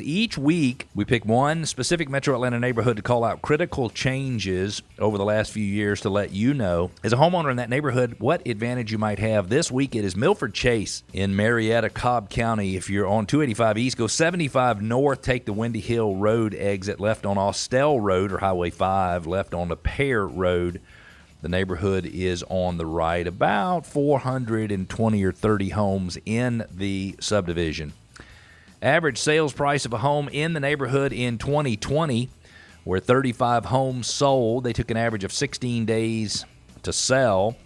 Each week, we pick one specific Metro Atlanta neighborhood to call out critical changes over the last few years to let you know, as a homeowner in that neighborhood, what advantage you might have. This week, it is Milford Chase in Marietta, Cobb County. If you're on 285 East, go 75 North, take the Windy Hill Road exit left on Austell Road or Highway 5, left on the Pear Road. The neighborhood is on the right, about 420 or 30 homes in the subdivision. Average sales price of a home in the neighborhood in 2020, where 35 homes sold. They took an average of 16 days to sell.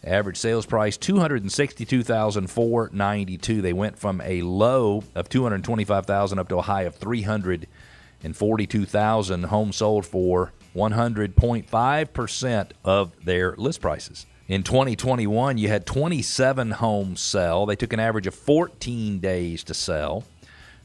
Average sales price, $262,492. They went from a low of $225,000 up to a high of $342,000. Homes sold for 100.5% of their list prices. In 2021, you had 27 homes sell. They took an average of 14 days to sell.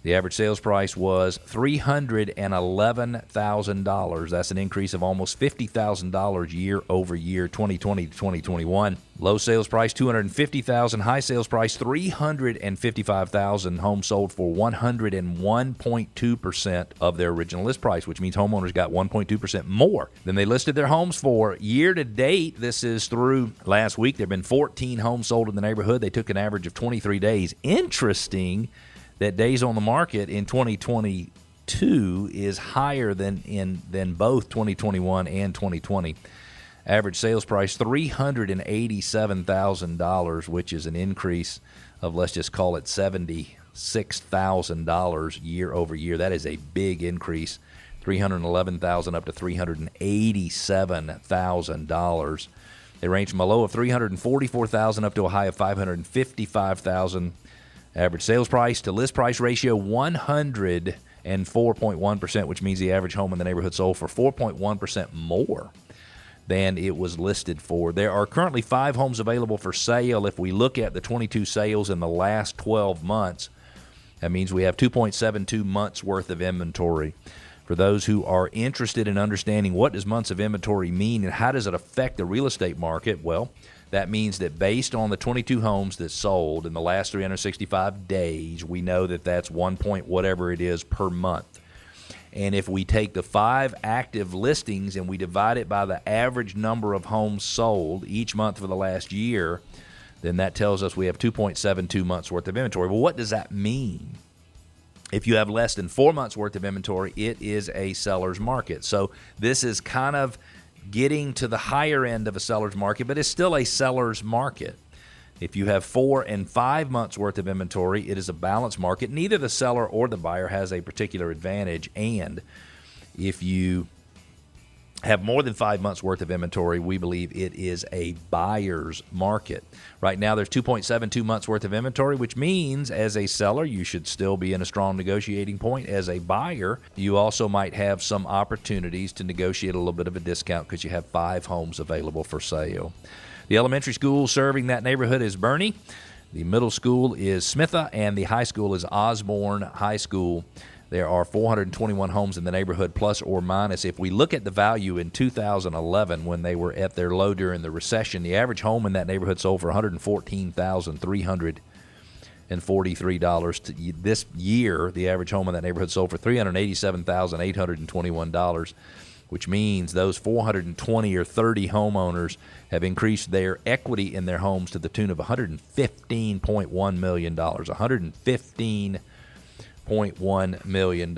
The average sales price was $311,000. That's an increase of almost $50,000 year over year, 2020 to 2021. Low sales price, $250,000. High sales price, $355,000. Homes sold for 101.2% of their original list price, which means homeowners got 1.2% more than they listed their homes for. Year to date, this is through last week, there have been 14 homes sold in the neighborhood. They took an average of 23 days. Interesting that days on the market in 2022 is higher than both 2021 and 2020. Average sales price, $387,000, which is an increase of, let's just call it $76,000 year over year. That is a big increase, $311,000 up to $387,000. They range from a low of $344,000 up to a high of $555,000. Average sales price to list price ratio, 104.1%, which means the average home in the neighborhood sold for 4.1% more than it was listed for. There are currently 5 homes available for sale. If we look at the 22 sales in the last 12 months, that means we have 2.72 months worth of inventory. For those who are interested in understanding what does months of inventory mean and how does it affect the real estate market, well, that means that based on the 22 homes that sold in the last 365 days, we know that that's 1 point whatever it is per month. And if we take the 5 active listings and we divide it by the average number of homes sold each month for the last year, then that tells us we have 2.72 months worth of inventory. Well, what does that mean? If you have less than 4 months worth of inventory, it is a seller's market. So this is kind of getting to the higher end of a seller's market, but it's still a seller's market. If you have 4 and 5 months worth of inventory, it is a balanced market. Neither the seller or the buyer has a particular advantage. And if you have more than 5 months worth of inventory, we believe it is a buyer's market. Right now, there's 2.72 months worth of inventory, which means as a seller, you should still be in a strong negotiating point. As a buyer, you also might have some opportunities to negotiate a little bit of a discount because you have 5 homes available for sale. The elementary school serving that neighborhood is Bernie. The middle school is Smitha, and the high school is Osborne High School. There are 421 homes in the neighborhood, plus or minus. If we look at the value in 2011, when they were at their low during the recession, the average home in that neighborhood sold for $114,343. This year, the average home in that neighborhood sold for $387,821, which means those 420 or 30 homeowners have increased their equity in their homes to the tune of $115.1 million. $115.1 million.